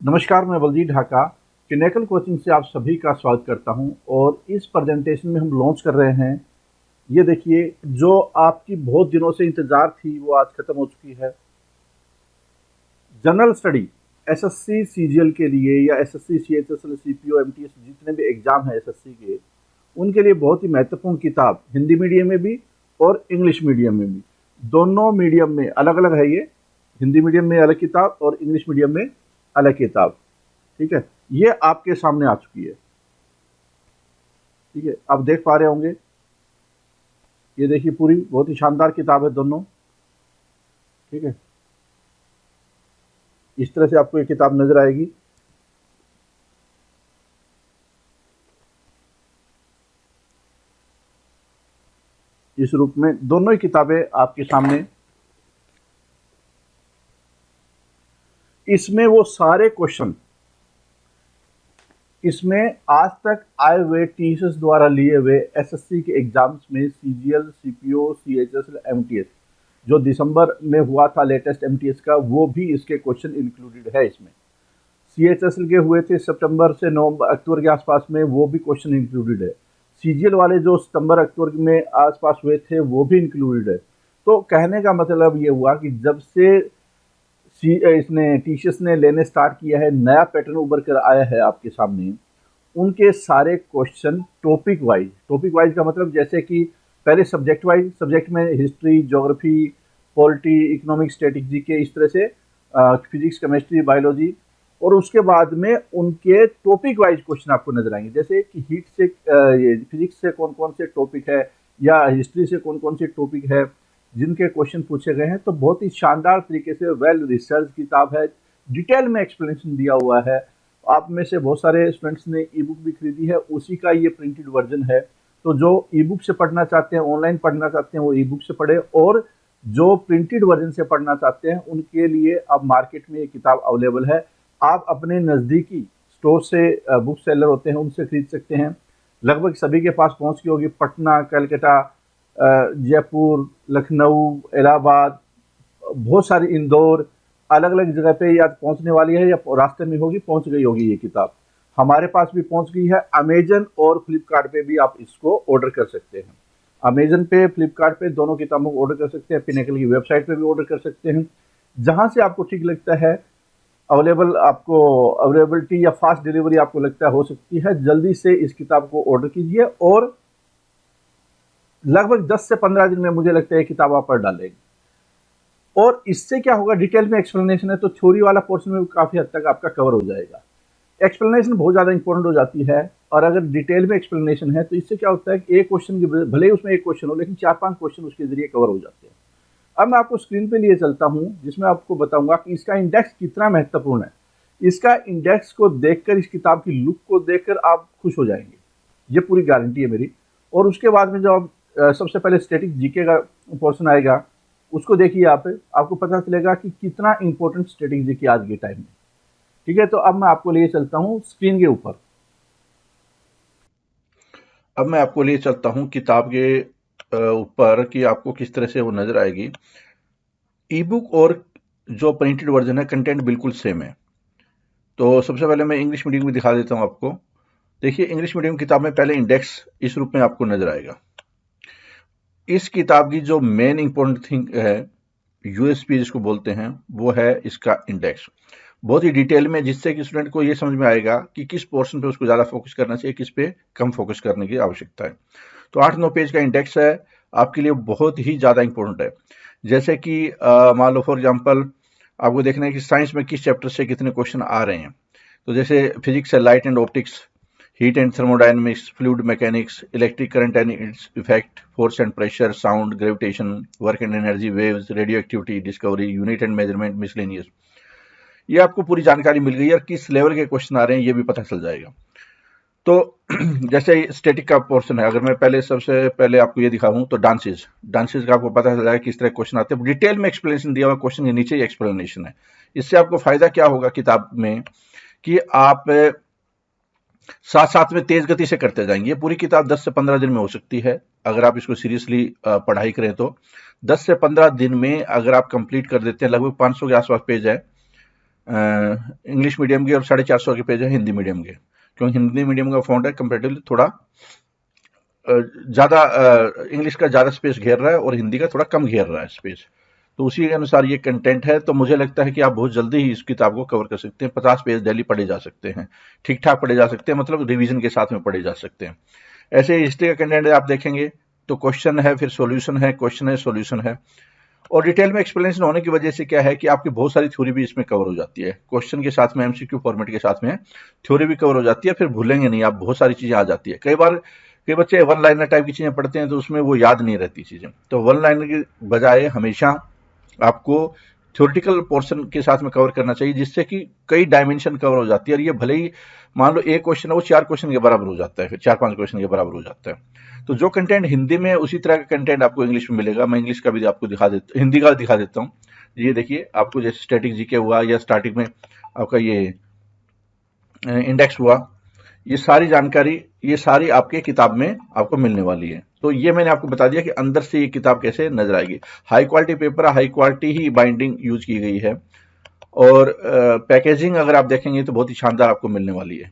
नमस्कार, मैं Baljeet Dhaka pinnacle coaching से आप सभी का स्वागत करता हूं और इस प्रेजेंटेशन में हम लॉन्च कर रहे हैं। ये देखिए, जो आपकी बहुत दिनों से इंतजार थी वो आज खत्म हो चुकी है। जनरल स्टडी एसएससी सीजीएल के लिए या एसएससी सीएचएसएल सीपीओ एमटीएस जितने भी एग्जाम है एसएससी के, उनके लिए बहुत ही महत्वपूर्ण किताब, हिंदी मीडियम में भी और इंग्लिश मीडियम में भी। दोनों मीडियम में अलग अलग है ये, हिंदी मीडियम में अलग किताब और इंग्लिश मीडियम में अलग किताब। ठीक है, ये आपके सामने आ चुकी है। ठीक है, आप देख पा रहे होंगे। ये देखिए, पूरी बहुत ही शानदार किताब है दोनों। ठीक है, इस तरह से आपको ये किताब नजर आएगी। इस रूप में दोनों ही किताबें आपके सामने। इसमें वो सारे क्वेश्चन, इसमें आज तक आए हुए टीचर्स द्वारा लिए हुए एसएससी के एग्जाम्स में सीजीएल, सीपीओ, सीएचएसएल, एमटीएस जो दिसंबर में हुआ था लेटेस्ट एमटीएस का, वो भी इसके क्वेश्चन इंक्लूडेड है इसमें। सीएचएसएल के हुए थे सितंबर से नवंबर अक्टूबर के आसपास में, वो भी क्वेश्चन इंक्लूडेड है। सीजीएल वाले जो सितंबर अक्टूबर में आसपास हुए थे वो भी इंक्लूडेड है। तो कहने का मतलब ये हुआ कि जब से इसने टीचर्स ने लेने स्टार्ट किया है, नया पैटर्न उभर कर आया है आपके सामने। उनके सारे क्वेश्चन टॉपिक वाइज का मतलब जैसे कि पहले सब्जेक्ट वाइज, सब्जेक्ट में history, geography, polity, economic, static के, इस तरह से फिजिक्स, केमिस्ट्री, बायोलॉजी, और उसके बाद में उनके टॉपिक वाइज क्वेश्चन आपको नजर आएंगे। जैसे कि हीट से फिजिक्स से कौन कौन से टॉपिक है या हिस्ट्री से कौन कौन से टॉपिक है जिनके क्वेश्चन पूछे गए हैं। तो बहुत ही शानदार तरीके से वेल रिसर्च किताब है, डिटेल में एक्सप्लेनेशन दिया हुआ है। आप में से बहुत सारे स्टूडेंट्स ने ई बुक भी खरीदी है, उसी का ये प्रिंटेड वर्जन है। तो जो ई बुक से पढ़ना चाहते हैं, ऑनलाइन पढ़ना चाहते हैं, वो ई बुक से पढ़े, और जो प्रिंटेड वर्जन से पढ़ना चाहते हैं उनके लिए अब मार्केट में ये किताब अवेलेबल है। आप अपने नज़दीकी स्टोर से, बुक सेलर होते हैं उनसे खरीद सकते हैं। लगभग सभी के पास पहुंच गई होगी। पटना, कलकत्ता, जयपुर, लखनऊ, इलाहाबाद, बहुत सारी, इंदौर, अलग अलग जगह पे या पहुंचने वाली है या रास्ते में होगी, पहुंच गई होगी ये किताब। हमारे पास भी पहुंच गई है। अमेजन और फ्लिपकार्ट पे भी आप इसको ऑर्डर कर सकते हैं। अमेजन पे, फ्लिपकार्ट पे दोनों किताबों को ऑर्डर कर सकते हैं। पिनेकल की वेबसाइट पे भी ऑर्डर कर सकते हैं। जहां से आपको ठीक लगता है, अवेलेबिलिटी या फास्ट डिलीवरी आपको लगता है हो सकती है, जल्दी से इस किताब को ऑर्डर कीजिए और लगभग 10 से 15 दिन में मुझे लगता है किताब आप पढ़ डालेंगे। और इससे क्या होगा, डिटेल में एक्सप्लेनेशन है तो थ्योरी वाला पोर्शन में काफी हद तक आपका कवर हो जाएगा। एक्सप्लेनेशन बहुत ज्यादा इंपॉर्टेंट हो जाती है, और अगर डिटेल में एक्सप्लेनेशन है तो इससे क्या होता है कि एक क्वेश्चन की, भले ही उसमें एक क्वेश्चन हो, लेकिन 4-5 क्वेश्चन उसके जरिए कवर हो जाते हैं। अब मैं आपको स्क्रीन पे लिए चलता हूं, जिसमें आपको बताऊंगा कि इसका इंडेक्स कितना महत्वपूर्ण है। इसका इंडेक्स को देखकर, इस किताब की लुक को देखकर आप खुश हो जाएंगे, ये पूरी गारंटी है मेरी। और उसके बाद में जो आप सबसे पहले स्टैटिक जीके का पोर्शन आएगा, उसको देखिए। आपको पता चलेगा कि कितना इंपॉर्टेंट स्टैटिक जीके आज के टाइम में। ठीक है, तो अब मैं आपको लिए चलता हूं स्क्रीन के ऊपर। अब मैं आपको लिए चलता हूं किताब के ऊपर कि आपको किस तरह से वो नजर आएगी। ई बुक और जो प्रिंटेड वर्जन है, कंटेंट बिल्कुल सेम है। तो सबसे पहले मैं इंग्लिश मीडियम में दिखा देता हूं आपको। देखिए, इंग्लिश मीडियम किताब में पहले इंडेक्स इस रूप में आपको नजर आएगा। इस किताब की जो मेन इंपॉर्टेंट थिंग है, यूएसपी जिसको बोलते हैं, वो है इसका इंडेक्स। बहुत ही डिटेल में, जिससे कि स्टूडेंट को ये समझ में आएगा कि किस पोर्शन पे उसको ज्यादा फोकस करना चाहिए, किस पे कम फोकस करने की आवश्यकता है। तो 8-9 पेज का इंडेक्स है, आपके लिए बहुत ही ज्यादा इंपॉर्टेंट है। जैसे कि मान लो फॉर एग्जाम्पल, आपको देखना है कि साइंस में किस चैप्टर से कितने क्वेश्चन आ रहे हैं। तो जैसे फिजिक्स है, light and optics, heat and thermodynamics, fluid mechanics, electric current and its effect, force and pressure, sound, gravitation, work and energy, waves, radio activity, discovery, unit and measurement, miscellaneous. ये आपको पूरी जानकारी मिल गई और किस लेवल के question आ रहे हैं ये भी पता चल जाएगा। तो जैसे स्टैटिक का पोर्शन है, अगर मैं पहले सबसे पहले आपको ये दिखाऊं तो डांसेस का आपको पता चल जाएगा किस तरह क्वेश्चन आते हैं। डिटेल में एक्सप्लेनेशन दिया हुआ, क्वेश्चन के नीचे ही एक्सप्लेनेशन है। इससे आपको फायदा क्या होगा किताब में, कि आप साथ साथ में तेज गति से करते जाएंगे। ये पूरी किताब 10 से 15 दिन में हो सकती है अगर आप इसको सीरियसली पढ़ाई करें तो। 10 से 15 दिन में अगर आप कंप्लीट कर देते हैं, लगभग 500 के आसपास पेज है, इंग्लिश मीडियम के और 450 के पेज है हिंदी मीडियम के, क्योंकि हिंदी मीडियम का फॉन्ट है कंपेरेटिवली थोड़ा ज़्यादा, इंग्लिश का ज़्यादा स्पेस घेर रहा है और हिंदी का थोड़ा कम घेर रहा है स्पेस। तो उसी के अनुसार ये कंटेंट है, तो मुझे लगता है कि आप बहुत जल्दी ही इस किताब को कवर कर सकते हैं। 50 पेज डेली पढ़े जा सकते हैं, ठीक ठाक पढ़े जा सकते हैं, मतलब रिवीजन के साथ में पढ़े जा सकते हैं। ऐसे ही हिस्ट्री का कंटेंट आप देखेंगे तो क्वेश्चन है, फिर सॉल्यूशन है, क्वेश्चन है, सॉल्यूशन है, और डिटेल में एक्सप्लेनेशन होने की वजह से क्या है कि आपकी बहुत सारी थ्योरी भी इसमें कवर हो जाती है। क्वेश्चन के साथ में एमसीक्यू फॉर्मेट के साथ में थ्योरी भी कवर हो जाती है, फिर भूलेंगे नहीं आप, बहुत सारी चीजें आ जाती है। कई बच्चे वन लाइनर टाइप की चीजें पढ़ते हैं तो उसमें वो याद नहीं रहती चीजें, तो वन लाइनर की बजाय हमेशा आपको थ्योरेटिकल पोर्शन के साथ में कवर करना चाहिए, जिससे कि कई डायमेंशन कवर हो जाती है। और ये भले ही मान लो एक क्वेश्चन है वो 4 क्वेश्चन के बराबर हो जाता है, फिर 4-5 क्वेश्चन के बराबर हो जाता है। तो जो कंटेंट हिंदी में उसी तरह का कंटेंट आपको इंग्लिश में मिलेगा। मैं इंग्लिश का भी आपको हिंदी का दिखा देता हूँ। ये देखिए, आपको जैसे स्टैटिक जीके हुआ या स्टार्टिंग में आपका ये इंडेक्स हुआ, ये सारी जानकारी, ये सारी आपके किताब में आपको मिलने वाली है। तो ये मैंने आपको बता दिया कि अंदर से ये किताब कैसे नजर आएगी। High quality paper, high quality ही बाइंडिंग यूज की गई है, और पैकेजिंग अगर आप देखेंगे तो बहुत ही शानदार आपको मिलने वाली है।